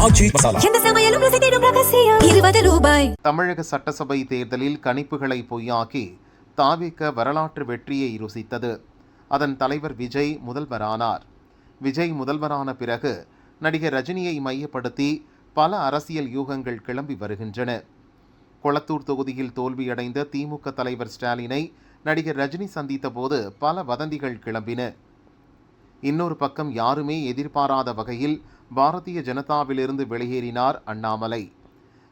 ஆச்சி மசாலா. எந்த சமையலும் ருசி தேடும் ரகசியம். ₹20. தமிழக சட்டசபை தேர்தலில் கணிப்புகளை பொய்யாக்கி தாவேக வரலாற்று வெற்றியை ருசித்தது. அதன் தலைவர் விஜய் முதல்வரானார். விஜய் முதல்வரான பிறகு நடிகர் ரஜினியை மையப்படுத்தி பல அரசியல் யூகங்கள் கிளம்பி வருகின்றன. கொளத்தூர் தொகுதியில் தோல்வியடைந்த திமுக தலைவர் ஸ்டாலினை நடிகர் ரஜினி சந்தித்த போது பல வதந்திகள் கிளம்பின. இன்னொரு பக்கம் யாருமே எதிர்பாராத வகையில் பாரதிய ஜனதாவிலிருந்து வெளியேறினார் அண்ணாமலை.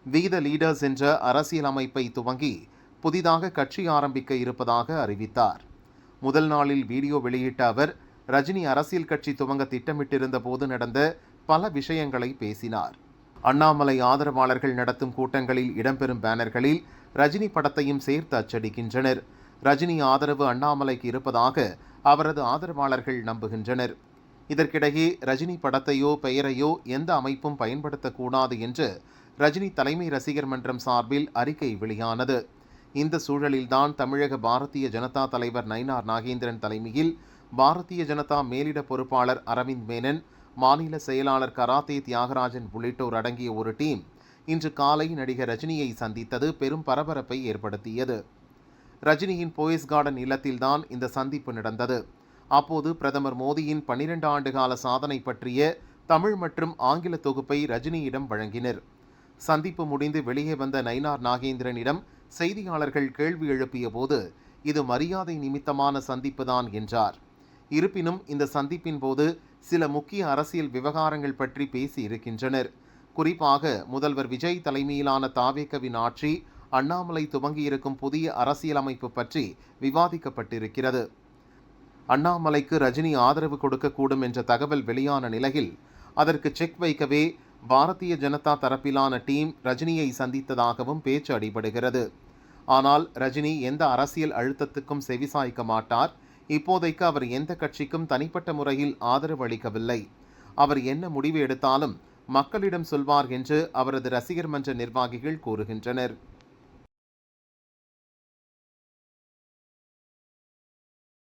வி த லீடர்ஸ் என்ற அரசியல் அமைப்பை துவங்கி புதிதாக கட்சி ஆரம்பிக்க இருப்பதாக அறிவித்தார். முதல் நாளில் வீடியோ வெளியிட்ட அவர் ரஜினி அரசியல் கட்சி துவங்க திட்டமிட்டிருந்த போது நடந்த பல விஷயங்களை பேசினார். அண்ணாமலை ஆதரவாளர்கள் நடத்தும் கூட்டங்களில் இடம்பெறும் பேனர்களில் ரஜினி படத்தையும் சேர்த்து அச்சடிக்கின்றனர். ரஜினி ஆதரவு அண்ணாமலைக்கு இருப்பதாக அவரது ஆதரவாளர்கள் நம்புகின்றனர். இதற்கிடையே ரஜினி படத்தையோ பெயரையோ எந்த அமைப்பும் பயன்படுத்தக்கூடாது என்று ரஜினி தலைமை ரசிகர் மன்றம் சார்பில் அறிக்கை வெளியானது. இந்த சூழலில்தான் தமிழக பாரதிய ஜனதா தலைவர் நயினார் நாகேந்திரன் தலைமையில் பாரதிய ஜனதா மேலிட பொறுப்பாளர் அரவிந்த் மேனன், மாநில செயலாளர் கராத்தே தியாகராஜன் உள்ளிட்டோர் அடங்கிய ஒரு டீம் இன்று காலை நடிகர் ரஜினியை சந்தித்தது பெரும் பரபரப்பை ஏற்படுத்தியது. ரஜினியின் போயஸ் கார்டன் இல்லத்தில்தான் இந்த சந்திப்பு நடந்தது. அப்போது பிரதமர் மோடியின் 12 ஆண்டுகால சாதனை பற்றிய தமிழ் மற்றும் ஆங்கில தொகுப்பை ரஜினியிடம் வழங்கினர். சந்திப்பு முடிந்து வெளியே வந்த நயினார் நாகேந்திரனிடம் செய்தியாளர்கள் கேள்வி எழுப்பிய போது இது மரியாதை நிமித்தமான சந்திப்புதான் என்றார். இருப்பினும் இந்த சந்திப்பின் போது சில முக்கிய அரசியல் விவகாரங்கள் பற்றி பேசி இருக்கின்றனர். குறிப்பாக முதல்வர் விஜய் தலைமையிலான தாவேகவின் ஆட்சி, அண்ணாமலை துவங்கியிருக்கும் புதிய அரசியலமைப்பு பற்றி விவாதிக்கப்பட்டிருக்கிறது. அண்ணாமலைக்கு ரஜினி ஆதரவு கொடுக்கக்கூடும் என்ற தகவல் வெளியான நிலையில் அதற்கு செக் வைக்கவே பாரதிய ஜனதா தரப்பிலான டீம் ரஜினியை சந்தித்ததாகவும் பேச்சு அடிபடுகிறது. ஆனால் ரஜினி எந்த அரசியல் அழுத்தத்துக்கும் செவிசாய்க்க மாட்டார். இப்போதைக்கு அவர் எந்த கட்சிக்கும் தனிப்பட்ட முறையில் ஆதரவு அளிக்கவில்லை. அவர் என்ன முடிவு எடுத்தாலும் மக்களிடம் சொல்வார் என்று அவரது ரசிகர் மன்ற நிர்வாகிகள் கூறுகின்றனர்.